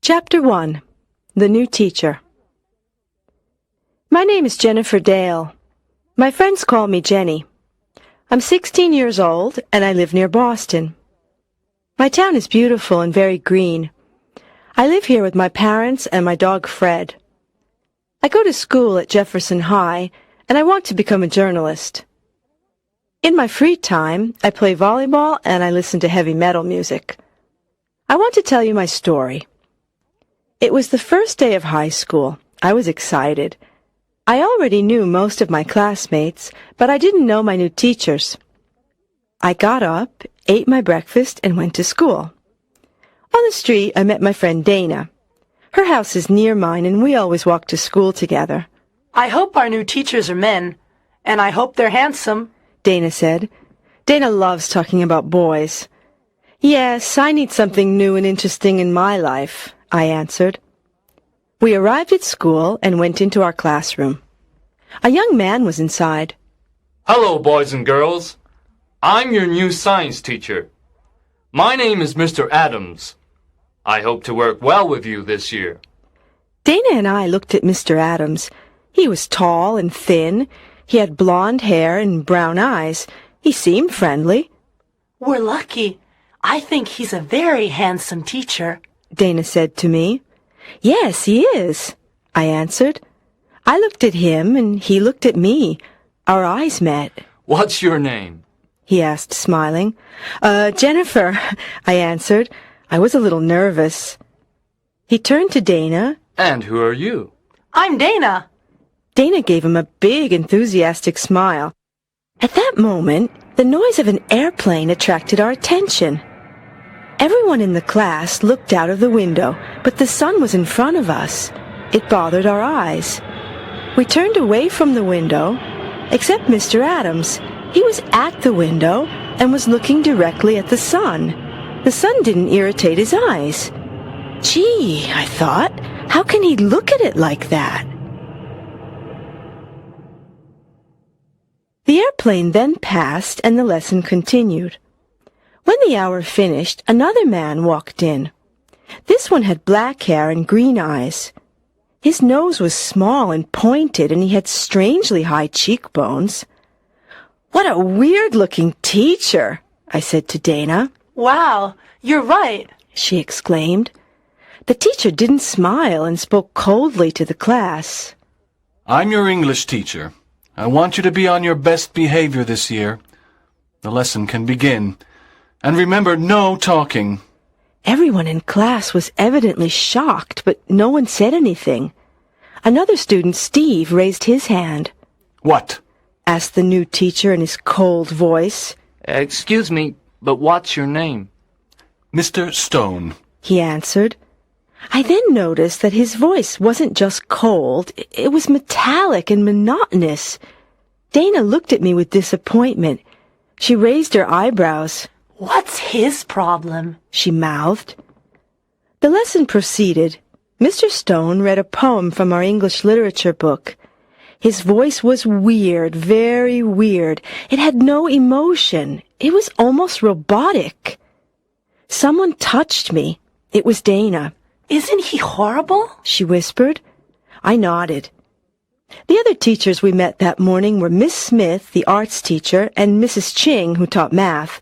Chapter 1. The New Teacher. My name is Jennifer Dale. My friends call me Jenny. I'm 16 years old, and I live near Boston. My town is beautiful and very green. I live here with my parents and my dog Fred. I go to school at Jefferson High, and I want to become a journalist. In my free time, I play volleyball and I listen to heavy metal music. I want to tell you my story. It was the first day of high school. I was excited. I already knew most of my classmates, but I didn't know my new teachers. I got up, ate my breakfast, and went to school. On the street, I met my friend Dana. Her house is near mine, and we always walk to school together. I hope our new teachers are men, and I hope they're handsome, Dana said. Dana loves talking about boys. Yes, I need something new and interesting in my life, I answered. We arrived at school and went into our classroom. A young man was inside. Hello, boys and girls. I'm your new science teacher. My name is Mr. Adams. I hope to work well with you this year. Dana and I looked at Mr. Adams. He was tall and thin. He had blonde hair and brown eyes. He seemed friendly. We're lucky. I think he's a very handsome teacher, Dana said to me. Yes, he is, I answered. I looked at him and he looked at me. Our eyes met. What's your name? He asked, smiling. Jennifer, I answered. I was a little nervous. He turned to Dana. And who are you? I'm Dana. Dana gave him a big, enthusiastic smile. At that moment, the noise of an airplane attracted our attention. Everyone in the class looked out of the window, but the sun was in front of us. It bothered our eyes. We turned away from the window, except Mr. Adams. He was at the window and was looking directly at the sun. The sun didn't irritate his eyes. Gee, I thought, how can he look at it like that? The airplane then passed and the lesson continued. When the hour finished, another man walked in. This one had black hair and green eyes. His nose was small and pointed, and he had strangely high cheekbones. What a weird-looking teacher, I said to Dana. Wow, you're right, she exclaimed. The teacher didn't smile and spoke coldly to the class. I'm your English teacher. I want you to be on your best behavior this year. The lesson can begin. And remember, no talking. Everyone in class was evidently shocked, but no one said anything. Another student, Steve, raised his hand. What? Asked the new teacher in his cold voice. Excuse me, but what's your name? Mr. Stone, he answered. I then noticed that his voice wasn't just cold, it was metallic and monotonous. Dana looked at me with disappointment. She raised her eyebrows. What's his problem? She mouthed. The lesson proceeded. Mr. Stone read a poem from our English literature book. His voice was weird, very weird. It had no emotion. It was almost robotic. Someone touched me. It was Dana. Isn't he horrible? She whispered. I nodded. The other teachers we met that morning were Miss Smith, the arts teacher, and Mrs. Ching, who taught math.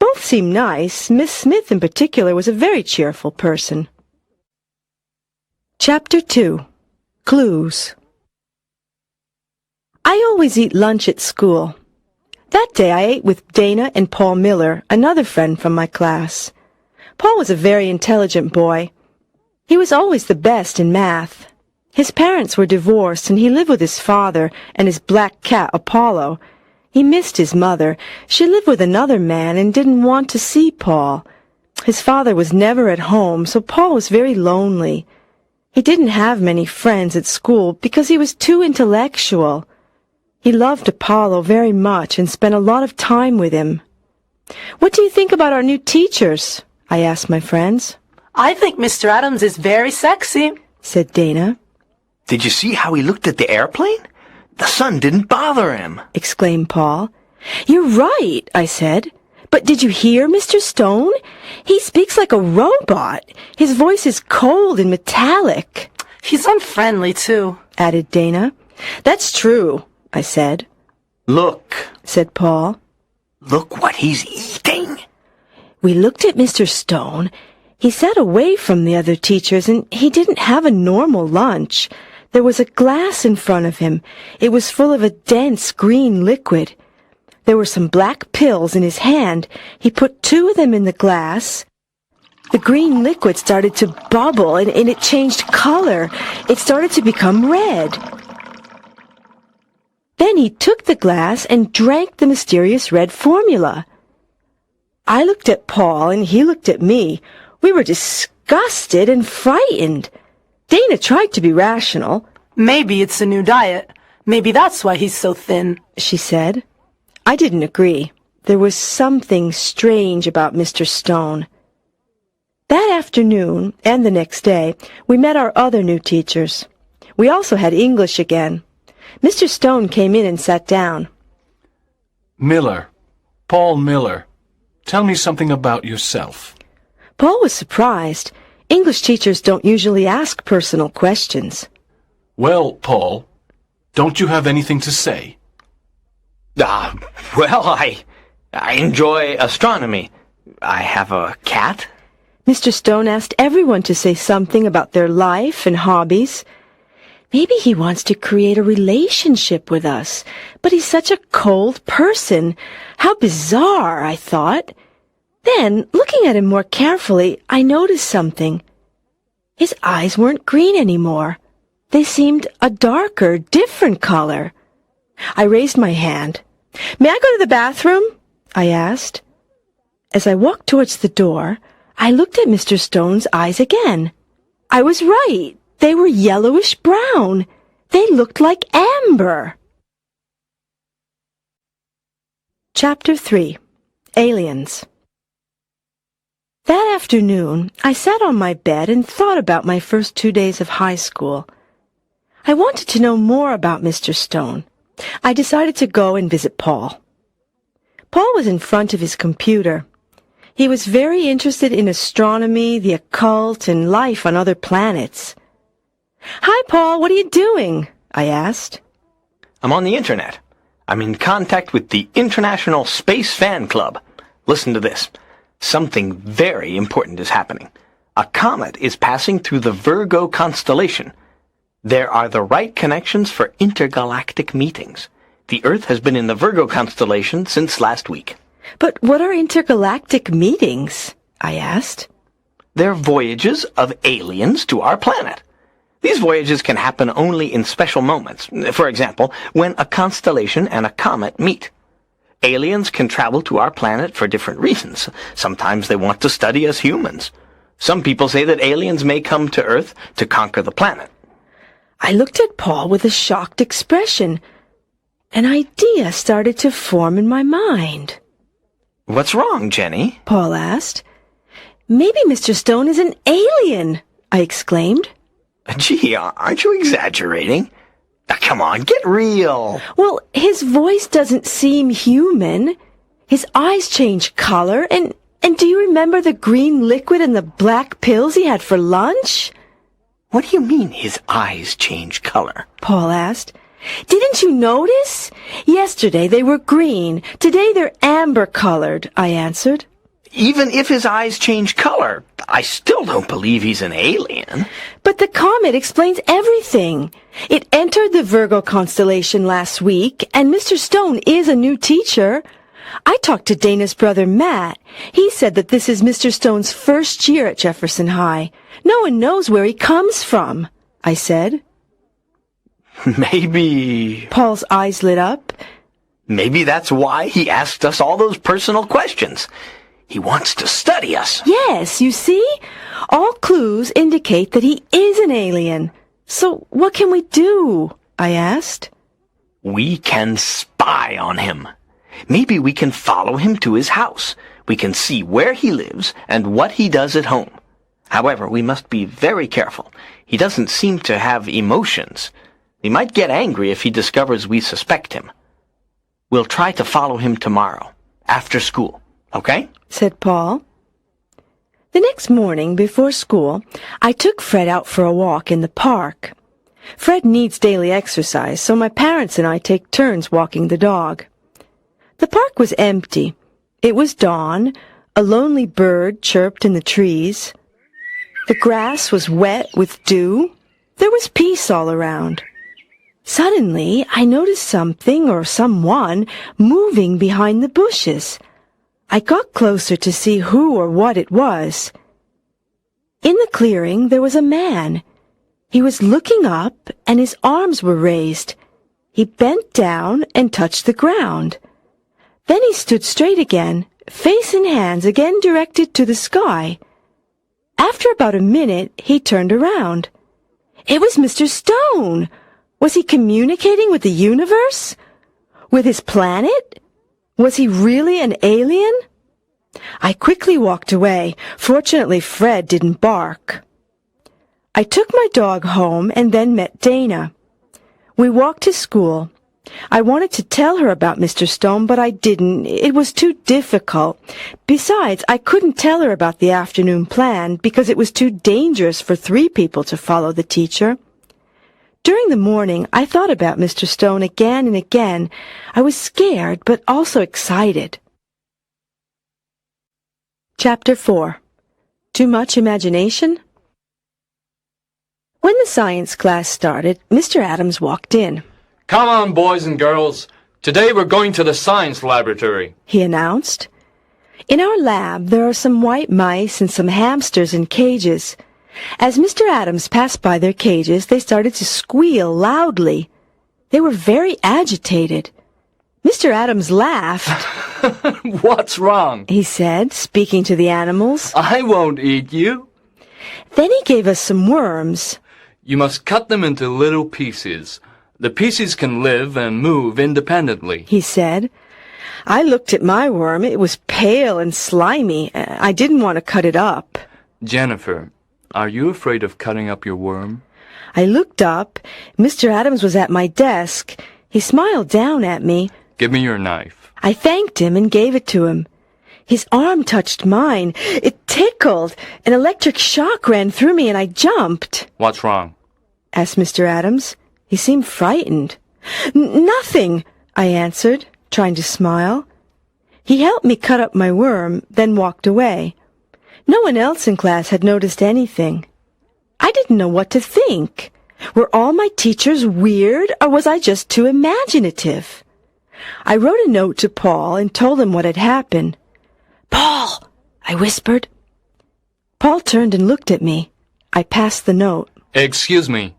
Both seemed nice. Miss Smith in particular was a very cheerful person. Chapter 2. Clues. I always eat lunch at school. That day I ate with Dana and Paul Miller, another friend from my class. Paul was a very intelligent boy. He was always the best in math. His parents were divorced, and he lived with his father and his black cat, Apollo. He missed his mother. She lived with another man and didn't want to see Paul. His father was never at home, so Paul was very lonely. He didn't have many friends at school because he was too intellectual. He loved Apollo very much and spent a lot of time with him. What do you think about our new teachers? I asked my friends. I think Mr. Adams is very sexy, said Dana. Did you see how he looked at the airplane? The sun didn't bother him, exclaimed Paul. You're right, I said. But did you hear Mr. Stone? He speaks like a robot. His voice is cold and metallic. He's unfriendly, too, added Dana. That's true, I said. Look, said Paul. look what he's eating. We looked at Mr. Stone. He sat away from the other teachers, and he didn't have a normal lunch. There was a glass in front of him. It was full of a dense green liquid. There were some black pills in his hand. He put 2 of them in the glass. The green liquid started to bubble, and it changed color. It started to become red. Then he took the glass and drank the mysterious red formula. I looked at Paul, and he looked at me. We were disgusted and frightened. Dana tried to be rational. Maybe it's a new diet. Maybe that's why he's so thin, she said. I didn't agree. There was something strange about Mr. Stone. That afternoon and the next day, we met our other new teachers. We also had English again. Mr. Stone came in and sat down. Miller. Paul Miller. Tell me something about yourself. Paul was surprised. English teachers don't usually ask personal questions. Well, Paul, don't you have anything to say? Well, I enjoy astronomy. I have a cat. Mr. Stone asked everyone to say something about their life and hobbies. Maybe he wants to create a relationship with us, but he's such a cold person. How bizarre, I thought. Then, looking at him more carefully, I noticed something. His eyes weren't green anymore. They seemed a darker, different color. I raised my hand. "May I go to the bathroom?" I asked. As I walked towards the door, I looked at Mr. Stone's eyes again. I was right. They were yellowish-brown. They looked like amber. Chapter 3. Aliens. That afternoon, I sat on my bed and thought about my first 2 days of high school. I wanted to know more about Mr. Stone. I decided to go and visit Paul. Paul was in front of his computer. He was very interested in astronomy, the occult, and life on other planets. "Hi, Paul, what are you doing?" I asked. I'm on the internet. I'm in contact with the International Space Fan Club. Listen to this. Something very important is happening. A comet is passing through the Virgo constellation. There are the right connections for intergalactic meetings. The Earth has been in the Virgo constellation since last week. "But what are intergalactic meetings?" I asked. They're voyages of aliens to our planet. These voyages can happen only in special moments. For example, when a constellation and a comet meet. Aliens can travel to our planet for different reasons. Sometimes they want to study us humans. Some people say that aliens may come to Earth to conquer the planet. I looked at Paul with a shocked expression. An idea started to form in my mind. What's wrong, Jenny? Paul asked. "Maybe Mr. Stone is an alien," I exclaimed. Gee, aren't you exaggerating? Now, come on, get real. Well, his voice doesn't seem human. His eyes change color, and do you remember the green liquid and the black pills he had for lunch? What do you mean his eyes change color? Paul asked. "Didn't you notice? Yesterday they were green. Today they're amber-colored," I answered. Even if his eyes change color, I still don't believe he's an alien. But the comet explains everything. It entered the Virgo constellation last week, and Mr. Stone is a new teacher. I talked to Dana's brother Matt. He said that this is Mr. Stone's first year at Jefferson High. No one knows where he comes from, I said. Maybe... Paul's eyes lit up. Maybe that's why he asked us all those personal questions. He wants to study us. Yes, you see? All clues indicate that he is an alien. So what can we do? I asked. We can spy on him. Maybe we can follow him to his house. We can see where he lives and what he does at home. However, we must be very careful. He doesn't seem to have emotions. He might get angry if he discovers we suspect him. We'll try to follow him tomorrow, after school. Okay? said Paul. The next morning, before school, I took Fred out for a walk in the park. Fred needs daily exercise, so my parents and I take turns walking the dog. The park was empty. It was dawn. A lonely bird chirped in the trees. The grass was wet with dew. There was peace all around. Suddenly, I noticed something or someone moving behind the bushes. I got closer to see who or what it was. In the clearing, there was a man. He was looking up, and his arms were raised. He bent down and touched the ground. Then he stood straight again, face and hands again directed to the sky. After about a minute, he turned around. It was Mr. Stone. Was he communicating with the universe? With his planet? Was he really an alien? I quickly walked away. Fortunately, Fred didn't bark. I took my dog home and then met Dana. We walked to school. I wanted to tell her about Mr. Stone, but I didn't. It was too difficult. Besides, I couldn't tell her about the afternoon plan because it was too dangerous for 3 people to follow the teacher. During the morning, I thought about Mr. Stone again and again. I was scared, but also excited. Chapter 4. Too much imagination? When the science class started, Mr. Adams walked in. Come on, boys and girls. Today we're going to the science laboratory, He announced. In our lab, there are some white mice and some hamsters in cages. As Mr. Adams passed by their cages, they started to squeal loudly. They were very agitated. Mr. Adams laughed. What's wrong? He said, speaking to the animals. I won't eat you. Then he gave us some worms. You must cut them into little pieces. The pieces can live and move independently, He said. I looked at my worm. It was pale and slimy. I didn't want to cut it up. Jennifer, are you afraid of cutting up your worm? I looked up. Mr. Adams was at my desk. He smiled down at me. Give me your knife. I thanked him and gave it to him. His arm touched mine. It tickled. An electric shock ran through me and I jumped. What's wrong? Asked Mr. Adams. He seemed frightened. Nothing, I answered, trying to smile. He helped me cut up my worm, then walked away. No one else in class had noticed anything. I didn't know what to think. Were all my teachers weird, or was I just too imaginative? I wrote a note to Paul and told him what had happened. "Paul," I whispered. Paul turned and looked at me. I passed the note. Excuse me.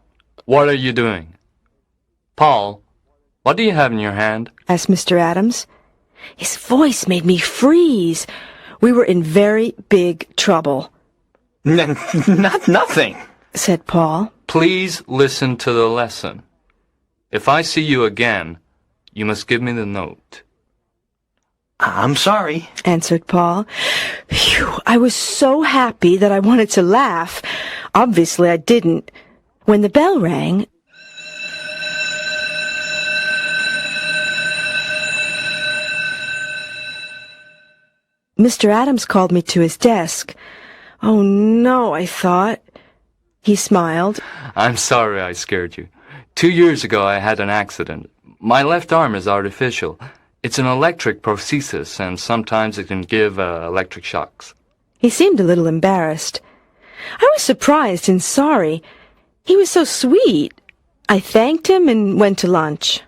What are you doing? Paul, what do you have in your hand? Asked Mr. Adams. His voice made me freeze. We were in very big trouble, Nothing. said Paul. Please listen to the lesson. If I see you again, you must give me the note. I'm sorry. Answered Paul. Phew, I was so happy that I wanted to laugh. Obviously, I didn't. When the bell rang, Mr. Adams called me to his desk. Oh, no, I thought. He smiled. I'm sorry I scared you. 2 years ago I had an accident. My left arm is artificial. It's an electric prosthesis, and sometimes it can give electric shocks. He seemed a little embarrassed. I was surprised and sorry. He was so sweet. I thanked him and went to lunch.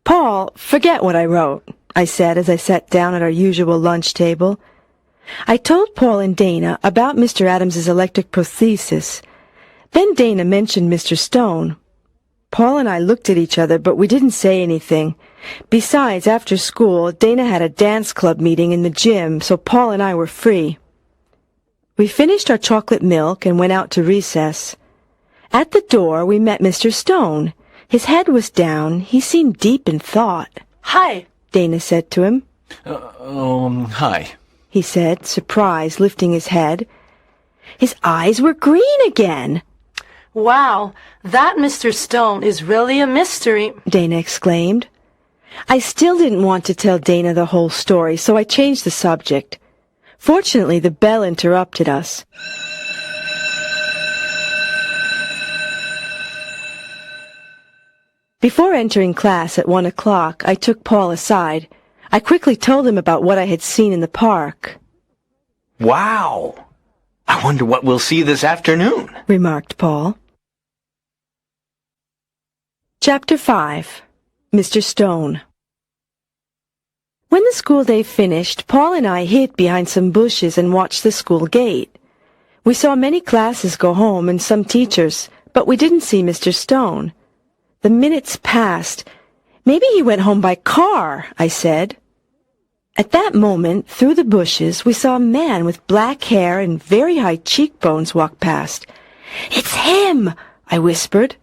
"Paul, forget what I wrote," I said as I sat down at our usual lunch table. I told Paul and Dana about Mr. Adams's electric prosthesis. Then Dana mentioned Mr. Stone. Paul and I looked at each other, but we didn't say anything. Besides, after school, Dana had a dance club meeting in the gym, so Paul and I were free. We finished our chocolate milk and went out to recess. At the door, we met Mr. Stone. His head was down. He seemed deep in thought. Hi. Dana said to him. Hi. He said, surprised, lifting his head. His eyes were green again. Wow, that Mr. Stone is really a mystery. Dana exclaimed. I still didn't want to tell Dana the whole story, so I changed the subject. Fortunately, the bell interrupted us. Before entering class at 1 o'clock, I took Paul aside. I quickly told him about what I had seen in the park. Wow! I wonder what we'll see this afternoon, remarked Paul. Chapter 5. Mr. Stone. When the school day finished, Paul and I hid behind some bushes and watched the school gate. We saw many classes go home and some teachers, but we didn't see Mr. Stone. The minutes passed. Maybe he went home by car, I said. At that moment, through the bushes, we saw a man with black hair and very high cheekbones walk past. "It's him!" I whispered.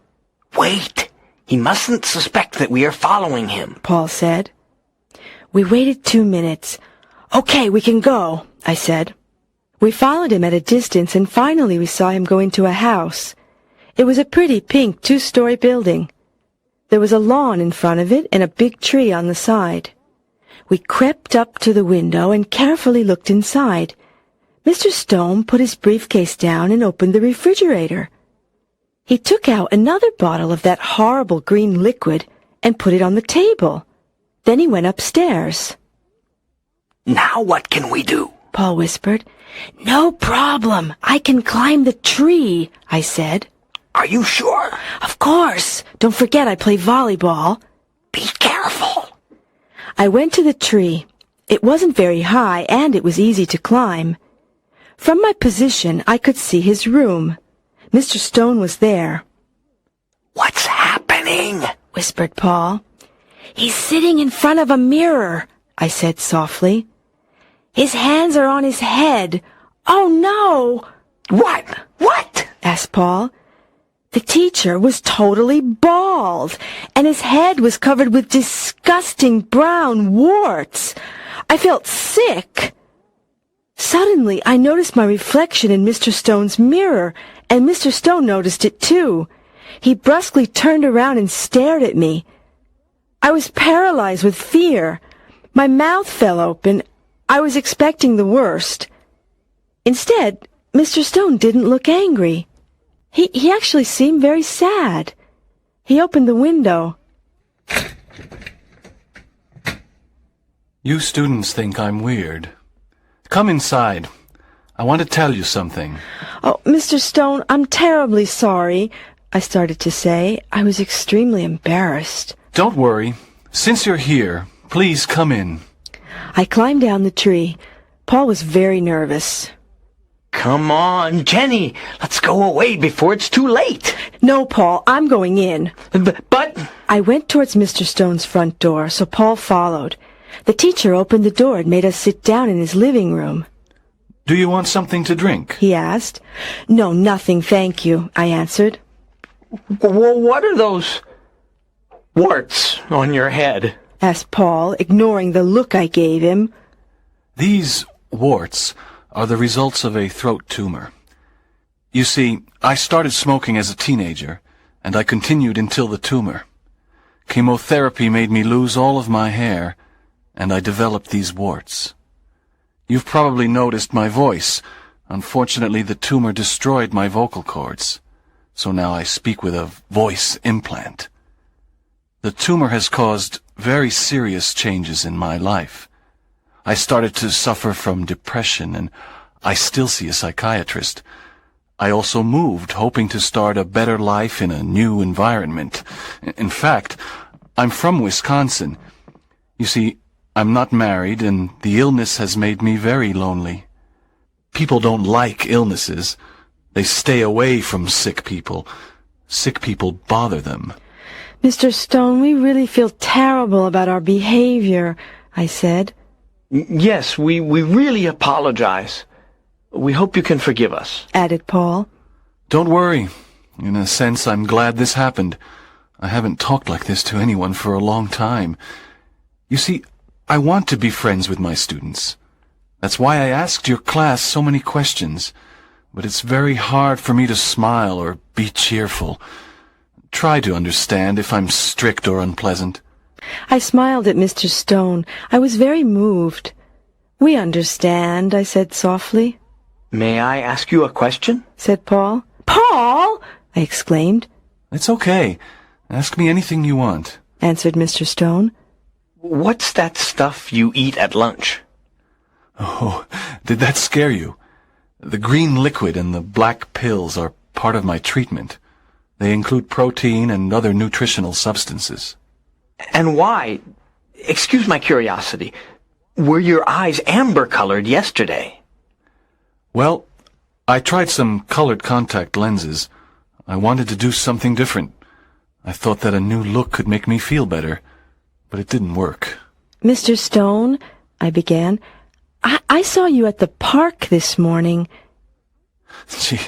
Wait! He mustn't suspect that we are following him, Paul said. We waited 2 minutes. "Okay, we can go," I said. We followed him at a distance, and finally we saw him go into a house. It was a pretty pink 2-story building. There was a lawn in front of it and a big tree on the side. We crept up to the window and carefully looked inside. Mr. Stone put his briefcase down and opened the refrigerator. He took out another bottle of that horrible green liquid and put it on the table. Then he went upstairs. Now what can we do? Paul whispered. "No problem. I can climb the tree," I said. Are you sure? "Of course. Don't forget I play volleyball." Be careful. I went to the tree. It wasn't very high, and it was easy to climb. From my position, I could see his room. Mr. Stone was there. What's happening? Whispered Paul. "He's sitting in front of a mirror," I said softly. "His hands are on his head." "Oh, no!" What? What? asked Paul. The teacher was totally bald, and his head was covered with disgusting brown warts. I felt sick. Suddenly, I noticed my reflection in Mr. Stone's mirror, and Mr. Stone noticed it too. He brusquely turned around and stared at me. I was paralyzed with fear. My mouth fell open. I was expecting the worst. Instead, Mr. Stone didn't look angry. He actually seemed very sad. He opened the window. You students think I'm weird. Come inside. I want to tell you something. "Oh, Mr. Stone, I'm terribly sorry," I started to say. I was extremely embarrassed. Don't worry. Since you're here, please come in. I climbed down the tree. Paul was very nervous. Come on, Jenny. Let's go away before it's too late. "No, Paul, I'm going in." But... I went towards Mr. Stone's front door, so Paul followed. The teacher opened the door and made us sit down in his living room. Do you want something to drink? He asked. "No, nothing, thank you," I answered. Well, what are those warts on your head? Asked Paul, ignoring the look I gave him. These warts are the results of a throat tumor. You see, I started smoking as a teenager, and I continued until the tumor. Chemotherapy made me lose all of my hair, and I developed these warts. You've probably noticed my voice. Unfortunately, the tumor destroyed my vocal cords, so now I speak with a voice implant. The tumor has caused very serious changes in my life. I started to suffer from depression, and I still see a psychiatrist. I also moved, hoping to start a better life in a new environment. In fact, I'm from Wisconsin. You see, I'm not married, and the illness has made me very lonely. People don't like illnesses. They stay away from sick people. Sick people bother them. "Mr. Stone, we really feel terrible about our behavior," I said. Yes, we really apologize. We hope you can forgive us, added Paul. Don't worry. In a sense, I'm glad this happened. I haven't talked like this to anyone for a long time. You see, I want to be friends with my students. That's why I asked your class so many questions. But it's very hard for me to smile or be cheerful. Try to understand if I'm strict or unpleasant. I smiled at Mr. Stone. I was very moved. "We understand," I said softly. May I ask you a question? Said Paul. "Paul!" I exclaimed. It's okay. Ask me anything you want. Answered Mr. Stone. What's that stuff you eat at lunch? Oh, did that scare you? The green liquid and the black pills are part of my treatment. They include protein and other nutritional substances. And why? Excuse my curiosity. Were your eyes amber-colored yesterday? Well, I tried some colored contact lenses. I wanted to do something different. I thought that a new look could make me feel better, but it didn't work. "Mr. Stone," I began, I saw you at the park this morning." Gee,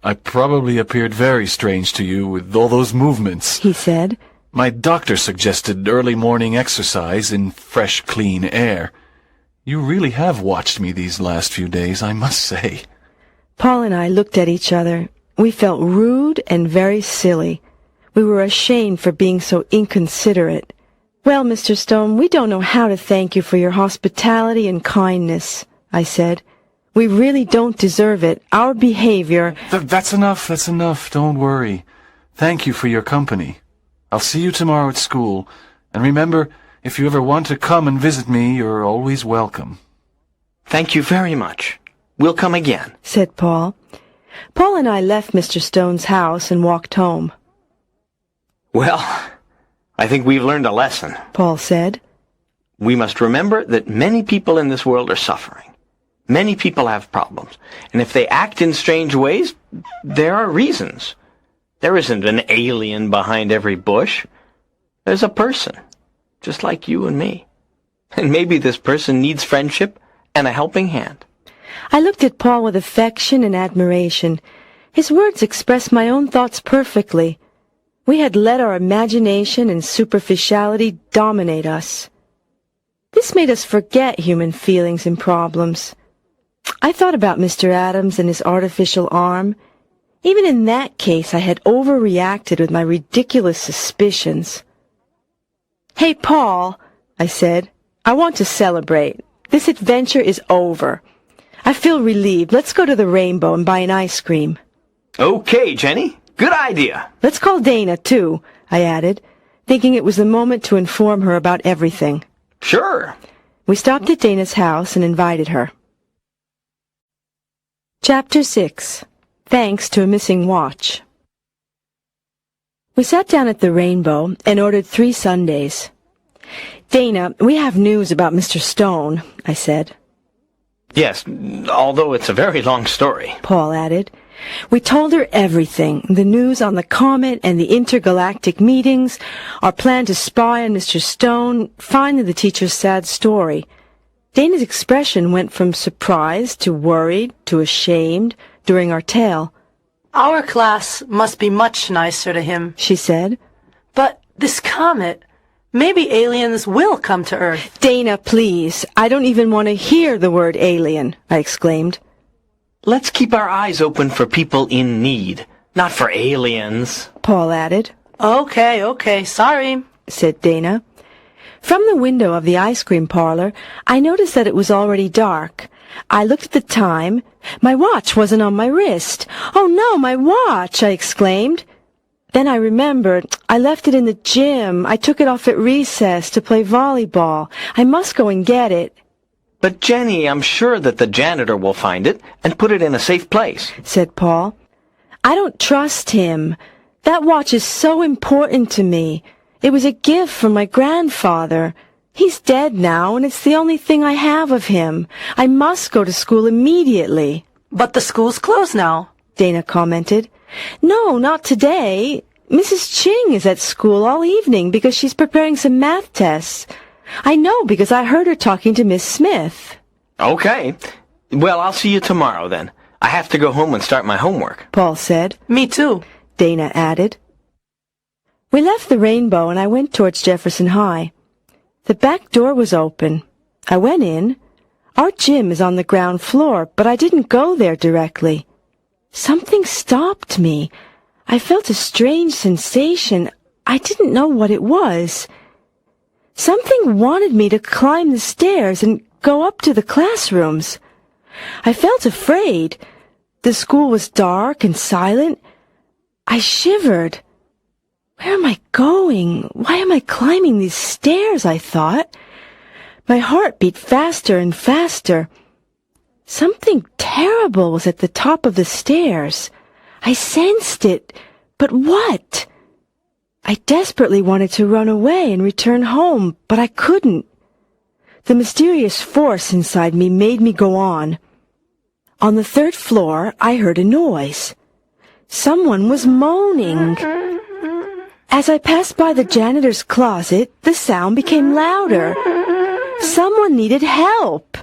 I probably appeared very strange to you with all those movements, he said. My doctor suggested early morning exercise in fresh, clean air. You really have watched me these last few days, I must say. Paul and I looked at each other. We felt rude and very silly. We were ashamed for being so inconsiderate. "Well, Mr. Stone, we don't know how to thank you for your hospitality and kindness," I said. "We really don't deserve it. Our behavior—" That's enough, don't worry. Thank you for your company. I'll see you tomorrow at school, and remember, if you ever want to come and visit me, you're always welcome. Thank you very much. We'll come again, said Paul. Paul and I left Mr. Stone's house and walked home. Well, I think we've learned a lesson, Paul said. We must remember that many people in this world are suffering. Many people have problems, and if they act in strange ways, there are reasons. There isn't an alien behind every bush. There's a person, just like you and me. And maybe this person needs friendship and a helping hand. I looked at Paul with affection and admiration. His words expressed my own thoughts perfectly. We had let our imagination and superficiality dominate us. This made us forget human feelings and problems. I thought about Mr. Adams and his artificial arm. Even in that case, I had overreacted with my ridiculous suspicions. "Hey, Paul," I said, "I want to celebrate. This adventure is over. I feel relieved. Let's go to the Rainbow and buy an ice cream." Okay, Jenny. Good idea. "Let's call Dana, too," I added, thinking it was the moment to inform her about everything. Sure. We stopped at Dana's house and invited her. Chapter 6. Thanks to a Missing Watch. We sat down at the Rainbow and ordered 3 sundaes. "Dana, we have news about Mr. Stone," I said. Yes, although it's a very long story, Paul added. We told her everything, the news on the comet and the intergalactic meetings, our plan to spy on Mr. Stone, finally the teacher's sad story. Dana's expression went from surprised to worried to ashamed during our tale. Our class must be much nicer to him, she said. But this comet, maybe aliens will come to Earth. "Dana, please, I don't even want to hear the word alien," I exclaimed. Let's keep our eyes open for people in need, not for aliens, Paul added. Okay, sorry, said Dana. From the window of the ice cream parlor, I noticed that it was already dark. I looked at the time. My watch wasn't on my wrist. "Oh no, my watch!" I exclaimed. Then I remembered. I left it in the gym. I took it off at recess to play volleyball. I must go and get it. But Jenny, I'm sure that the janitor will find it and put it in a safe place, said Paul. I don't trust him. That watch is so important to me. It was a gift from my grandfather. He's dead now, and it's the only thing I have of him. I must go to school immediately. But the school's closed now, Dana commented. No, not today. Mrs. Ching is at school all evening because she's preparing some math tests. I know because I heard her talking to Miss Smith. Okay. Well, I'll see you tomorrow then. I have to go home and start my homework, Paul said. Me too, Dana added. We left the Rainbow and I went towards Jefferson High. The back door was open. I went in. Our gym is on the ground floor, but I didn't go there directly. Something stopped me. I felt a strange sensation. I didn't know what it was. Something wanted me to climb the stairs and go up to the classrooms. I felt afraid. The school was dark and silent. I shivered. Where am I going? Why am I climbing these stairs? I thought. My heart beat faster and faster. Something terrible was at the top of the stairs. I sensed it. But what? I desperately wanted to run away and return home, but I couldn't. The mysterious force inside me made me go on. On the third floor, I heard a noise. Someone was moaning. As I passed by the janitor's closet, the sound became louder. Someone needed help.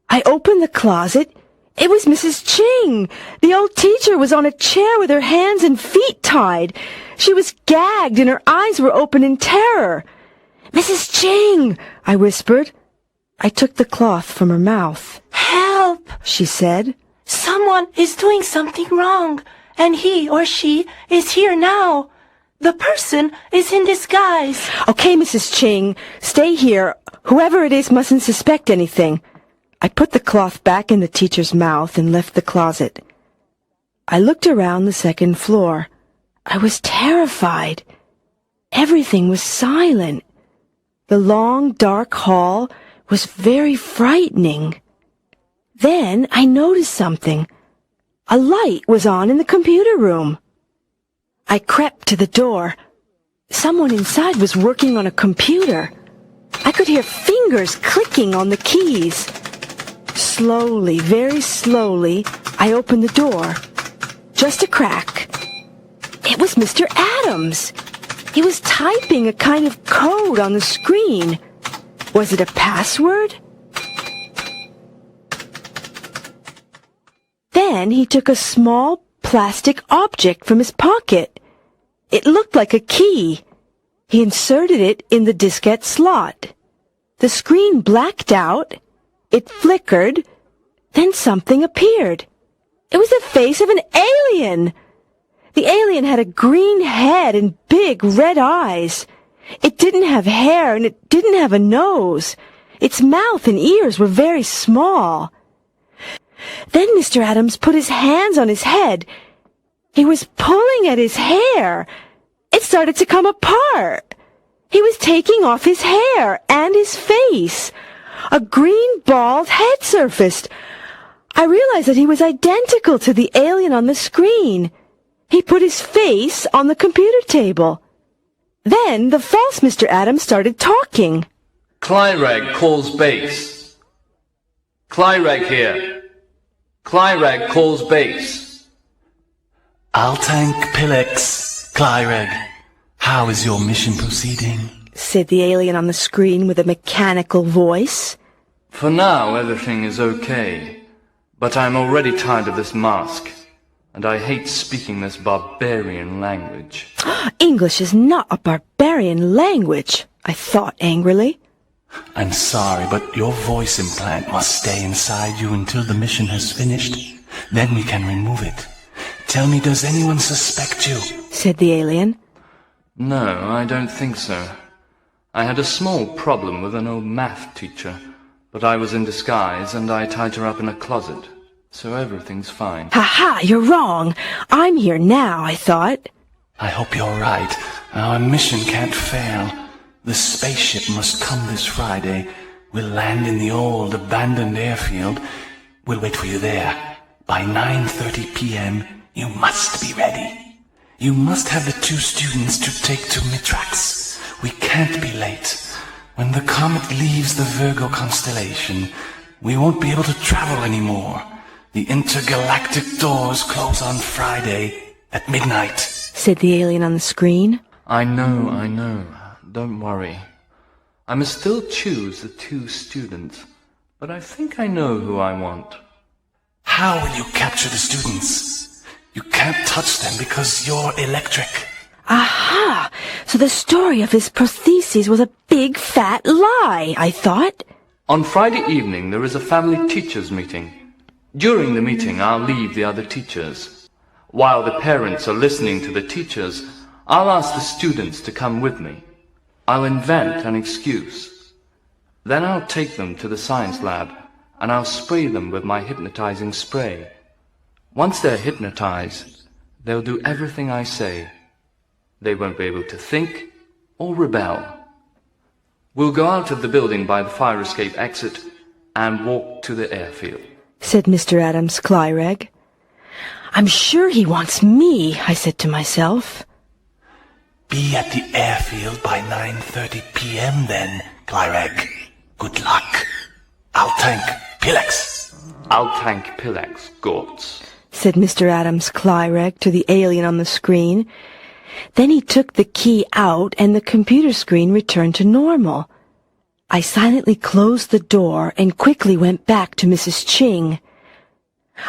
I opened the closet. It was Mrs. Ching. The old teacher was on a chair with her hands and feet tied. She was gagged and her eyes were open in terror. "Mrs. Ching," I whispered. I took the cloth from her mouth. Help! She said. Someone is doing something wrong, and he or she is here now. The person is in disguise. "Okay, Mrs. Ching, stay here. Whoever it is mustn't suspect anything." I put the cloth back in the teacher's mouth and left the closet. I looked around the second floor. I was terrified. Everything was silent. The long, dark hall was very frightening. Then I noticed something. A light was on in the computer room. I crept to the door. Someone inside was working on a computer. I could hear fingers clicking on the keys. Slowly, very slowly, I opened the door. Just a crack. It was Mr. Adams. He was typing a kind of code on the screen. Was it a password? Then he took a small plastic object from his pocket. It looked like a key. He inserted it in the diskette slot. The screen blacked out. It flickered. Then something appeared. It was the face of an alien. The alien had a green head and big red eyes. It didn't have hair and it didn't have a nose. Its mouth and ears were very small. Then Mr. Adams put his hands on his head. He was pulling at his hair. It started to come apart. He was taking off his hair and his face. A green bald head surfaced. I realized that he was identical to the alien on the screen. He put his face on the computer table. Then the false Mr. Adams started talking. Clyrag calls base. Clyrag here. Clyrag calls base. I'll tank Pilex, Clyrag. How is your mission proceeding? Said the alien on the screen with a mechanical voice. For now, everything is okay. But I'm already tired of this mask. And I hate speaking this barbarian language. English is not a barbarian language, I thought angrily. I'm sorry, but your voice implant must stay inside you until the mission has finished. Then we can remove it. Tell me, does anyone suspect you? Said the alien. No, I don't think so. I had a small problem with an old math teacher, but I was in disguise and I tied her up in a closet. So everything's fine. Ha-ha, you're wrong. I'm here now, I thought. I hope you're right. Our mission can't fail. The spaceship must come this Friday. We'll land in the old abandoned airfield. We'll wait for you there. By 9:30 p.m., you must be ready. You must have the 2 students to take to Mitrax. We can't be late. When the comet leaves the Virgo constellation, we won't be able to travel anymore. The intergalactic doors close on Friday at midnight. Said the alien on the screen. I know. Don't worry. I must still choose the 2 students, but I think I know who I want. How will you capture the students? You can't touch them because you're electric. Aha! So the story of his prostheses was a big fat lie, I thought. On Friday evening, there is a family teachers' meeting. During the meeting, I'll leave the other teachers. While the parents are listening to the teachers, I'll ask the students to come with me. I'll invent an excuse. Then I'll take them to the science lab, and I'll spray them with my hypnotizing spray. Once they're hypnotized, they'll do everything I say. They won't be able to think or rebel. We'll go out of the building by the fire escape exit and walk to the airfield, said Mr. Adams Clyreg. I'm sure he wants me, I said to myself. Be at the airfield by 9:30 p.m. then, Clyreg. Good luck. I'll tank Pilex. I'll tank Pilex, Gortz, said Mr. Adams Clyreg to the alien on the screen. Then he took the key out and the computer screen returned to normal. I silently closed the door and quickly went back to Mrs. Ching.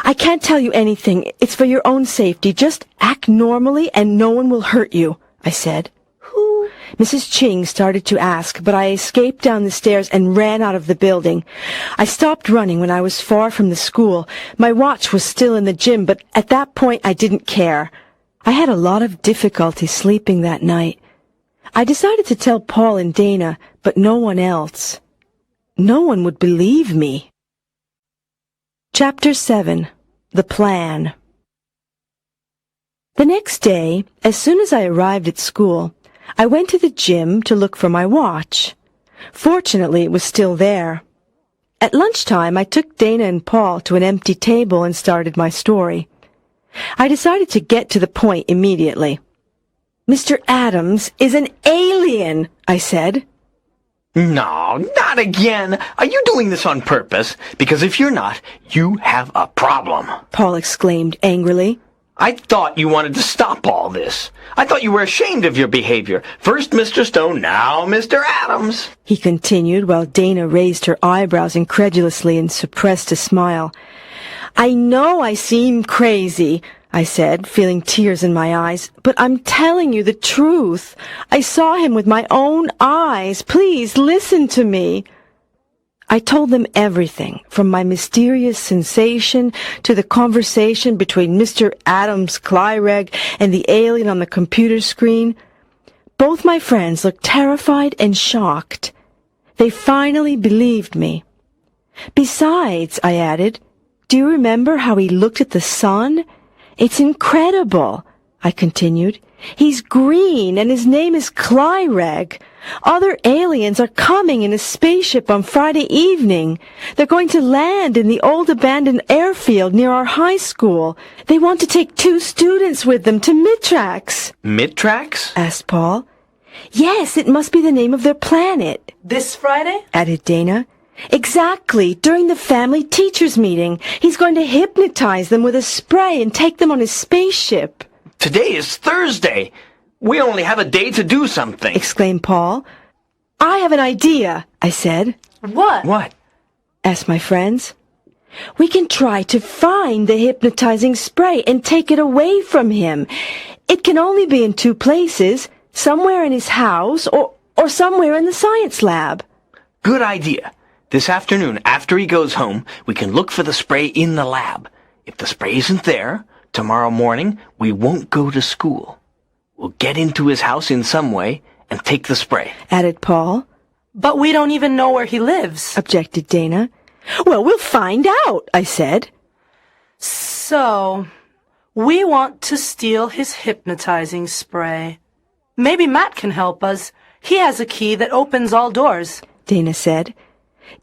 I can't tell you anything. It's for your own safety. Just act normally and no one will hurt you, I said. Who? Mrs. Ching started to ask, but I escaped down the stairs and ran out of the building. I stopped running when I was far from the school. My watch was still in the gym, but at that point I didn't care. I had a lot of difficulty sleeping that night. I decided to tell Paul and Dana, but no one else. No one would believe me. Chapter 7. The Plan. The next day, as soon as I arrived at school, I went to the gym to look for my watch. Fortunately, it was still there. At lunchtime, I took Dana and Paul to an empty table and started my story. I decided to get to the point immediately. Mr. Adams is an alien, I said. No, not again. Are you doing this on purpose? Because if you're not, you have a problem. Paul exclaimed angrily. I thought you wanted to stop all this. I thought you were ashamed of your behavior. First Mr. Stone, now Mr. Adams. He continued while Dana raised her eyebrows incredulously and suppressed a smile. I know I seem crazy, I said, feeling tears in my eyes, but I'm telling you the truth. I saw him with my own eyes. Please listen to me. I told them everything, from my mysterious sensation to the conversation between Mr. Adams Clyreg and the alien on the computer screen. Both my friends looked terrified and shocked. They finally believed me. Besides, I added, do you remember how he looked at the sun? It's incredible, I continued. He's green, and his name is Clyreg. Other aliens are coming in a spaceship on Friday evening. They're going to land in the old abandoned airfield near our high school. They want to take 2 students with them to Mitrax. Mitrax? Asked Paul. Yes, it must be the name of their planet. This Friday? Added Dana. Exactly, during the family teachers meeting. He's going to hypnotize them with a spray and take them on his spaceship. Today is Thursday. We only have a day to do something. Exclaimed Paul. I have an idea, I said. What? What? Asked my friends. We can try to find the hypnotizing spray and take it away from him. It can only be in 2 places, somewhere in his house or somewhere in the science lab. Good idea. This afternoon, after he goes home, we can look for the spray in the lab. If the spray isn't there, tomorrow morning we won't go to school. We'll get into his house in some way and take the spray. Added Paul. But we don't even know where he lives. Objected Dana. Well, we'll find out, I said. So, we want to steal his hypnotizing spray. Maybe Matt can help us. He has a key that opens all doors. Dana said.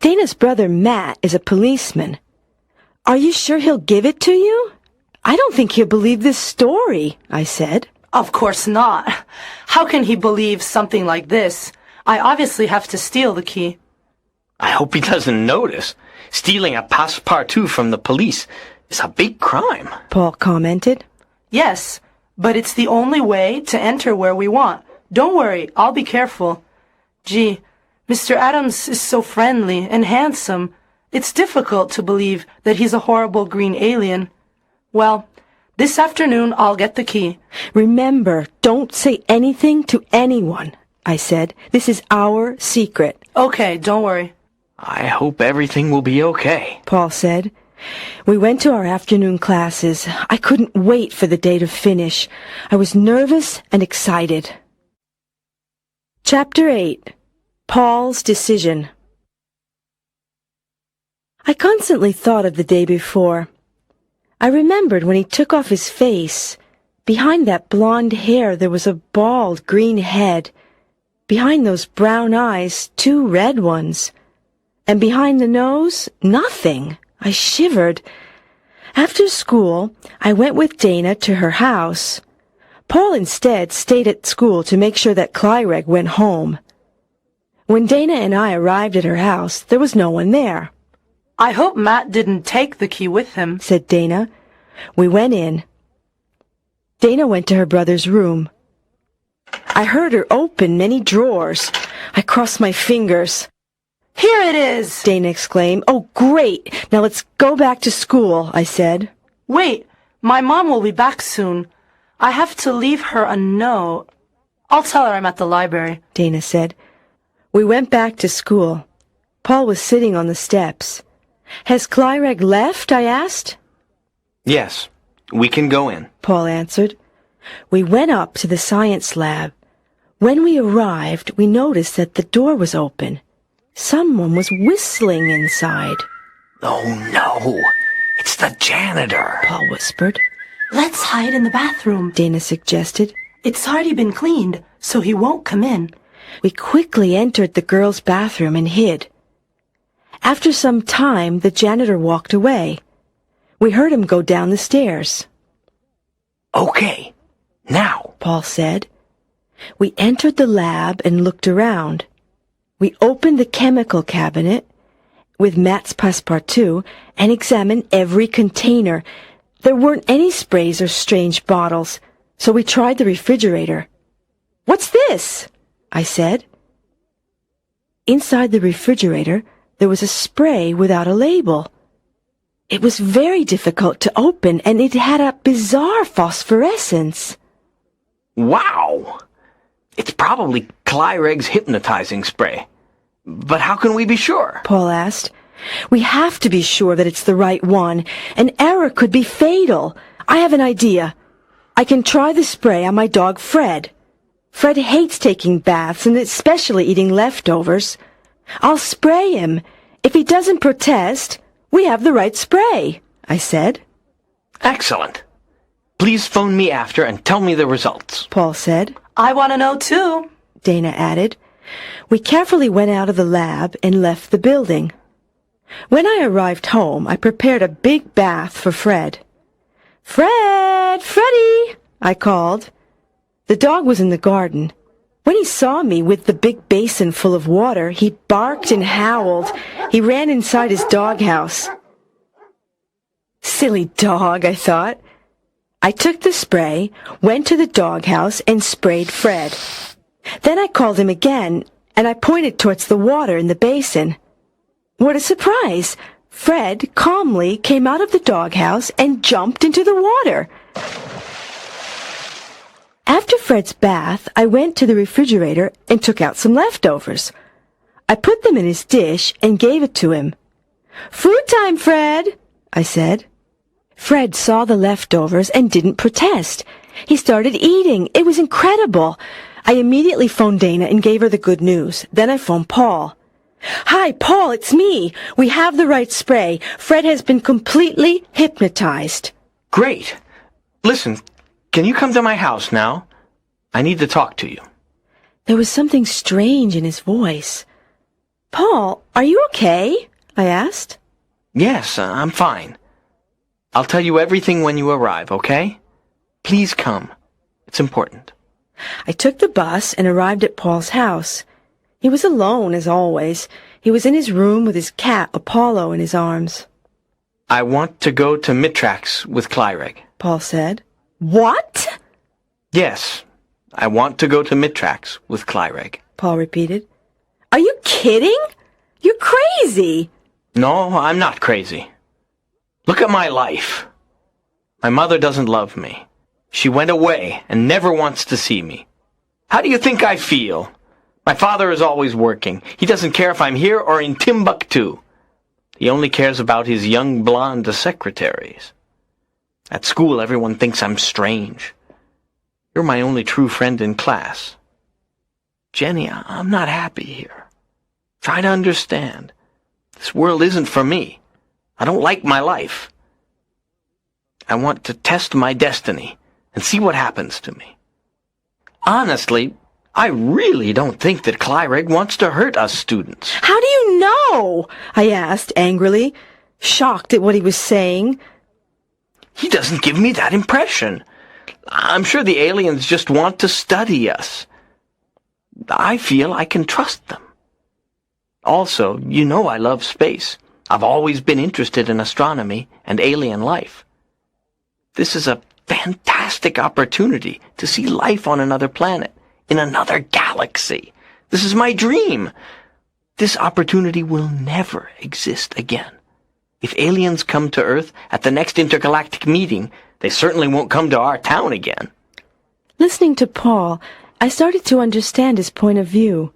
Dana's brother Matt is a policeman. Are you sure he'll give it to you? I don't think he'll believe this story, I said. Of course not. How can he believe something like this? I obviously have to steal the key. I hope he doesn't notice. Stealing a passepartout from the police is a big crime. Paul commented. Yes, but it's the only way to enter where we want. Don't worry, I'll be careful. Gee, Mr. Adams is so friendly and handsome. It's difficult to believe that he's a horrible green alien. Well, this afternoon I'll get the key. Remember, don't say anything to anyone, I said. This is our secret. Okay, don't worry. I hope everything will be okay, Paul said. We went to our afternoon classes. I couldn't wait for the day to finish. I was nervous and excited. Chapter 8. Paul's Decision. I constantly thought of the day before. I remembered when he took off his face. Behind that blonde hair there was a bald green head. Behind those brown eyes, 2 red ones. And behind the nose, nothing. I shivered. After school, I went with Dana to her house. Paul instead stayed at school to make sure that Clyreg went home. When Dana and I arrived at her house, there was no one there. I hope Matt didn't take the key with him, said Dana. We went in. Dana went to her brother's room. I heard her open many drawers. I crossed my fingers. Here it is, Dana exclaimed. Oh, great! Now let's go back to school, I said. Wait, my mom will be back soon. I have to leave her a note. I'll tell her I'm at the library, Dana said. We went back to school. Paul was sitting on the steps. Has Clyreg left? I asked. Yes, we can go in, Paul answered. We went up to the science lab. When we arrived, we noticed that the door was open. Someone was whistling inside. Oh no, it's the janitor, Paul whispered. Let's hide in the bathroom, Dana suggested. It's already been cleaned, so he won't come in. We quickly entered the girls' bathroom and hid. After some time, the janitor walked away. We heard him go down the stairs. Okay, now, Paul said. We entered the lab and looked around. We opened the chemical cabinet with Matt's passepartout and examined every container. There weren't any sprays or strange bottles, so we tried the refrigerator. What's this? I said. Inside the refrigerator, there was a spray without a label. It was very difficult to open, and it had a bizarre phosphorescence. Wow! It's probably Clyreg's hypnotizing spray. But how can we be sure? Paul asked. We have to be sure that it's the right one. An error could be fatal. I have an idea. I can try the spray on my dog Fred. Fred hates taking baths and especially eating leftovers. I'll spray him. If he doesn't protest, we have the right spray, I said. Excellent. Please phone me after and tell me the results, Paul said. I want to know too, Dana added. We carefully went out of the lab and left the building. When I arrived home, I prepared a big bath for Fred. Fred! Freddie! I called. The dog was in the garden. When he saw me with the big basin full of water, he barked and howled. He ran inside his doghouse. Silly dog, I thought. I took the spray, went to the doghouse, and sprayed Fred. Then I called him again, and I pointed towards the water in the basin. What a surprise! Fred calmly came out of the doghouse and jumped into the water. After Fred's bath, I went to the refrigerator and took out some leftovers. I put them in his dish and gave it to him. Food time, Fred, I said. Fred saw the leftovers and didn't protest. He started eating. It was incredible. I immediately phoned Dana and gave her the good news. Then I phoned Paul. Hi, Paul, it's me. We have the right spray. Fred has been completely hypnotized. Great. Listen, can you come to my house now? I need to talk to you. There was something strange in his voice. Paul, are you okay? I asked. Yes, I'm fine. I'll tell you everything when you arrive, okay? Please come. It's important. I took the bus and arrived at Paul's house. He was alone, as always. He was in his room with his cat, Apollo, in his arms. I want to go to Mitrax with Clyreg, Paul said. What? Yes, I want to go to Mitrax with Clyreg, Paul repeated. Are you kidding? You're crazy. No, I'm not crazy. Look at my life. My mother doesn't love me. She went away and never wants to see me. How do you think I feel? My father is always working. He doesn't care if I'm here or in Timbuktu. He only cares about his young blonde secretaries. At school, everyone thinks I'm strange. You're my only true friend in class. Jenny, I'm not happy here. Try to understand. This world isn't for me. I don't like my life. I want to test my destiny and see what happens to me. Honestly, I really don't think that Clyreg wants to hurt us students. How do you know? I asked angrily, shocked at what he was saying. He doesn't give me that impression. I'm sure the aliens just want to study us. I feel I can trust them. Also, you know I love space. I've always been interested in astronomy and alien life. This is a fantastic opportunity to see life on another planet, in another galaxy. This is my dream. This opportunity will never exist again. If aliens come to Earth at the next intergalactic meeting, they certainly won't come to our town again. Listening to Paul, I started to understand his point of view.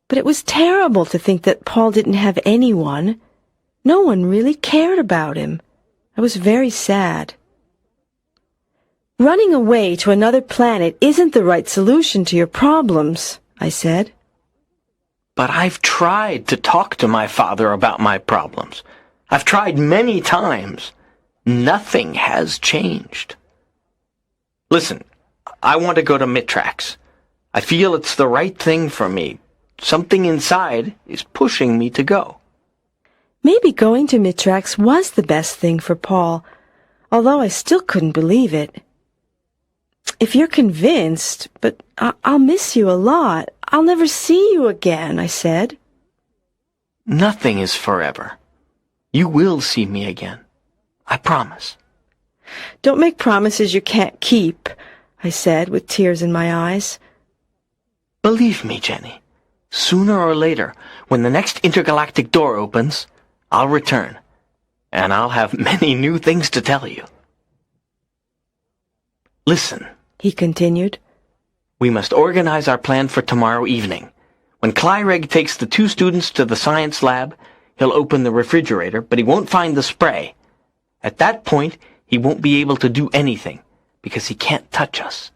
But it was terrible to think that Paul didn't have anyone. No one really cared about him. I was very sad. Running away to another planet isn't the right solution to your problems, I said. But I've tried to talk to my father about my problems. I've tried many times. Nothing has changed. Listen, I want to go to Mitrax. I feel it's the right thing for me. Something inside is pushing me to go. Maybe going to Mitrax was the best thing for Paul, although I still couldn't believe it. If you're convinced, but I'll miss you a lot. I'll never see you again, I said. Nothing is forever. You will see me again. I promise. Don't make promises you can't keep, I said with tears in my eyes. Believe me, Jenny. Sooner or later, when the next intergalactic door opens, I'll return, and I'll have many new things to tell you. Listen, he continued. We must organize our plan for tomorrow evening. When Clyreg takes the 2 students to the science lab, he'll open the refrigerator, but he won't find the spray. At that point, he won't be able to do anything, because he can't touch us.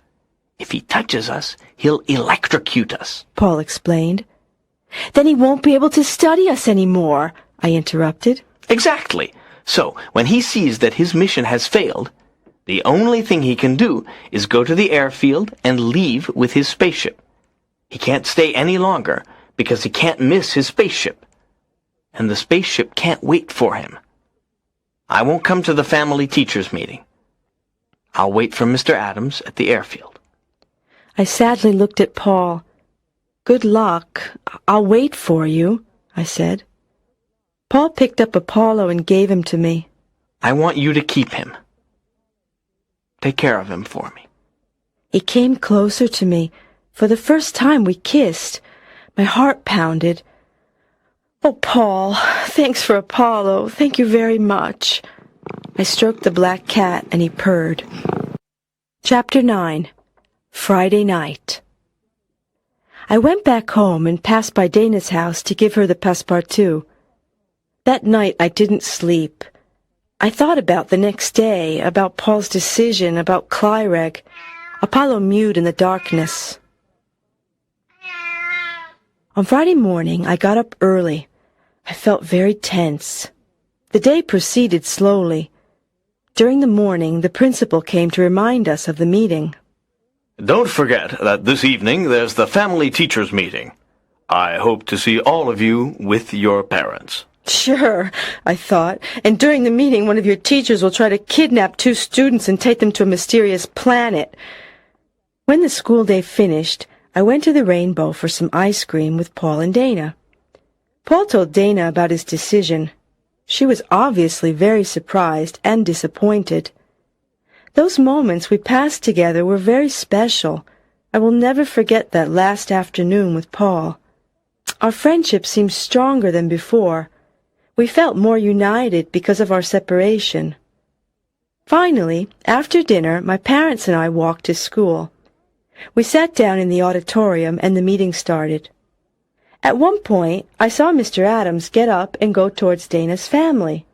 If he touches us, he'll electrocute us, Paul explained. Then he won't be able to study us anymore, I interrupted. Exactly. So, when he sees that his mission has failed, the only thing he can do is go to the airfield and leave with his spaceship. He can't stay any longer because he can't miss his spaceship. And the spaceship can't wait for him. I won't come to the family teachers meeting. I'll wait for Mr. Adams at the airfield. I sadly looked at Paul. Good luck. I'll wait for you, I said. Paul picked up Apollo and gave him to me. I want you to keep him. Take care of him for me. He came closer to me. For the first time we kissed. My heart pounded. Oh, Paul, thanks for Apollo. Thank you very much. I stroked the black cat and he purred. Chapter 9. Friday night. I went back home and passed by Dana's house to give her the passepartout. That night I didn't sleep. I thought about the next day, about Paul's decision, about Clyreg. Apollo mewed in the darkness. On Friday morning, I got up early. I felt very tense. The day proceeded slowly. During the morning, the principal came to remind us of the meeting. Don't forget that this evening there's the family teachers meeting. I hope to see all of you with your parents. Sure, I thought, and during the meeting one of your teachers will try to kidnap 2 students and take them to a mysterious planet. When the school day finished, I went to the Rainbow for some ice cream with Paul and Dana. Paul told Dana about his decision. She was obviously very surprised and disappointed. Those moments we passed together were very special. I will never forget that last afternoon with Paul. Our friendship seemed stronger than before. We felt more united because of our separation. Finally, after dinner, my parents and I walked to school. We sat down in the auditorium and the meeting started. At one point, I saw Mr. Adams get up and go towards Dana's family.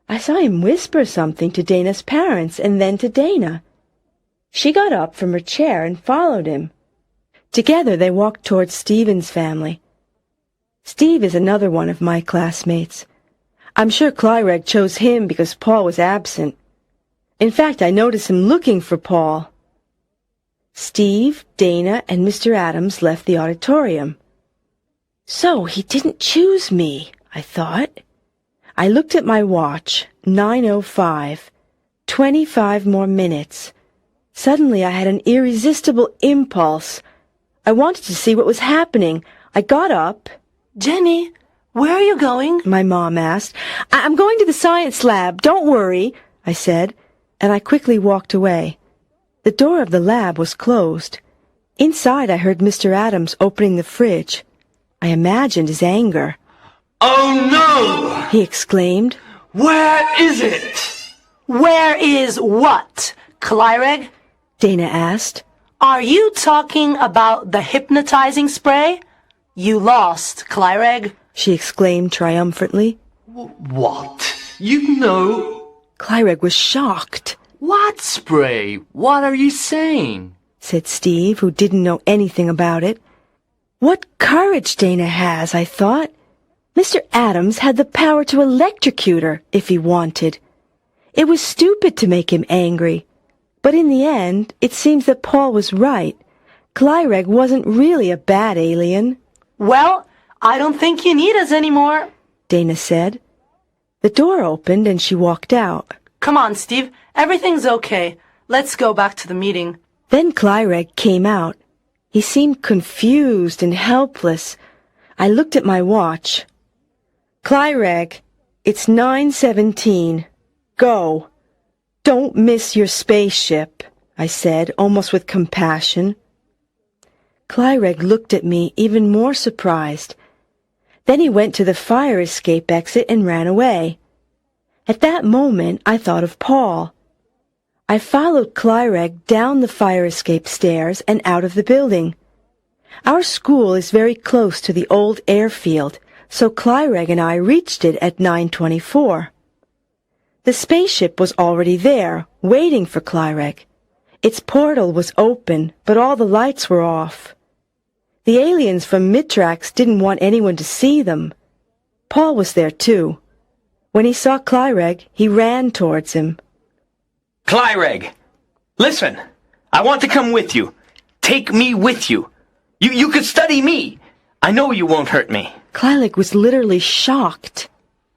I saw him whisper something to Dana's parents and then to Dana. She got up from her chair and followed him. Together they walked towards Stephen's family. Steve is another one of my classmates. I'm sure Clyreg chose him because Paul was absent. In fact, I noticed him looking for Paul. Steve, Dana, and Mr. Adams left the auditorium. So he didn't choose me, I thought. I looked at my watch, 9:05, 25 more minutes. Suddenly I had an irresistible impulse. I wanted to see what was happening. I got up. Jenny, where are you going? My mom asked. I'm going to the science lab. Don't worry, I said, and I quickly walked away. The door of the lab was closed. Inside I heard Mr. Adams opening the fridge. I imagined his anger. Oh no! He exclaimed. Where is it? Where is what, Clyreg? Dana asked. Are you talking about the hypnotizing spray? You lost, Clyreg. She exclaimed triumphantly. What? You know? Clyreg was shocked. What spray? What are you saying? Said Steve, who didn't know anything about it. What courage Dana has, I thought. Mr. Adams had the power to electrocute her if he wanted. It was stupid to make him angry. But in the end, it seems that Paul was right. Clyreg wasn't really a bad alien. Well, I don't think you need us anymore, Dana said. The door opened and she walked out. Come on, Steve. Everything's okay. Let's go back to the meeting. Then Clyreg came out. He seemed confused and helpless. I looked at my watch. Clyreg, it's 9:17. Go. Don't miss your spaceship, I said, almost with compassion. Clyreg looked at me, even more surprised. Then he went to the fire escape exit and ran away. At that moment, I thought of Paul. I followed Clyreg down the fire escape stairs and out of the building. Our school is very close to the old airfield, so Clyreg and I reached it at 9:24. The spaceship was already there, waiting for Clyreg. Its portal was open, but all the lights were off. The aliens from Mitrax didn't want anyone to see them. Paul was there, too. When he saw Clyreg, he ran towards him. Clyreg, listen, I want to come with you. Take me with you. You could study me. I know you won't hurt me. Clyreg was literally shocked.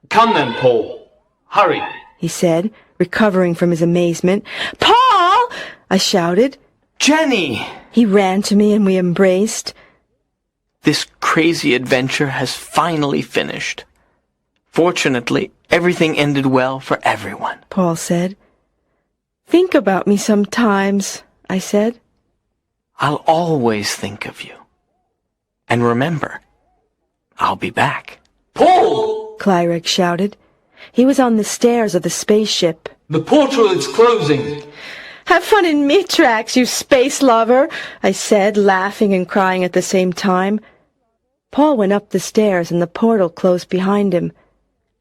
Come then, Paul. Hurry. He said, recovering from his amazement. Paul! I shouted. Jenny! He ran to me and we embraced. This crazy adventure has finally finished. Fortunately, everything ended well for everyone, Paul said. Think about me sometimes, I said. I'll always think of you. And remember, I'll be back. Paul! Clyreg shouted. He was on the stairs of the spaceship. The portal is closing. Have fun in Mitrax, you space lover, I said, laughing and crying at the same time. Paul went up the stairs and the portal closed behind him.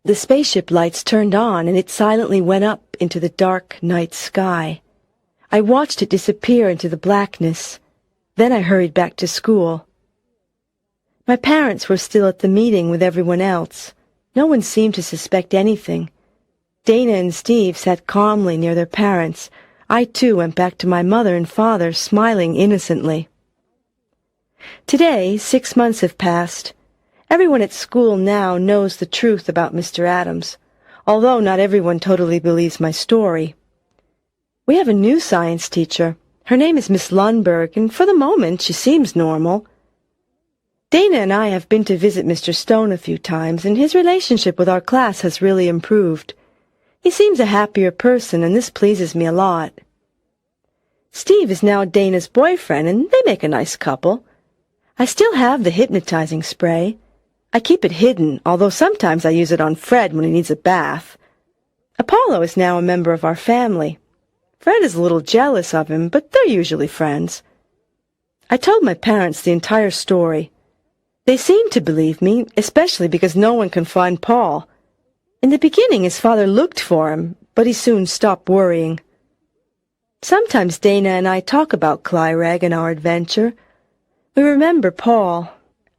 The spaceship lights turned on and it silently went up into the dark night sky. I watched it disappear into the blackness. Then I hurried back to school. My parents were still at the meeting with everyone else. No one seemed to suspect anything. Dana and Steve sat calmly near their parents. I, too, went back to my mother and father, smiling innocently. Today, 6 months have passed. Everyone at school now knows the truth about Mr. Adams, although not everyone totally believes my story. We have a new science teacher. Her name is Miss Lundberg, and for the moment she seems normal. Dana and I have been to visit Mr. Stone a few times, and his relationship with our class has really improved. He seems a happier person, and this pleases me a lot. Steve is now Dana's boyfriend, and they make a nice couple. I still have the hypnotizing spray. I keep it hidden, although sometimes I use it on Fred when he needs a bath. Apollo is now a member of our family. Fred is a little jealous of him, but they're usually friends. I told my parents the entire story. They seemed to believe me, especially because no one can find Paul. In the beginning, his father looked for him, but he soon stopped worrying. Sometimes Dana and I talk about Clyreg and our adventure. I remember Paul.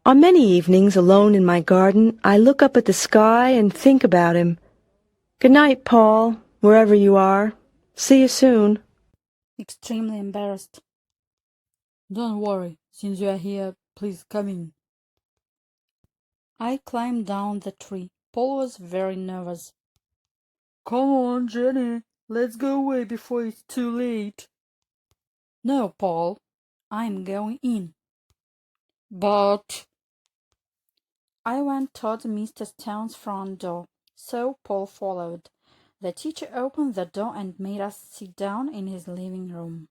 On many evenings, alone in my garden, I look up at the sky and think about him. Good night, Paul, wherever you are. See you soon. Extremely embarrassed. Don't worry, since you are here, please come in. I climbed down the tree. Paul was very nervous. Come on, Jenny, let's go away before it's too late. No, Paul, I'm going in. But... I went toward Mr. Stone's front door, so Paul followed. The teacher opened the door and made us sit down in his living room.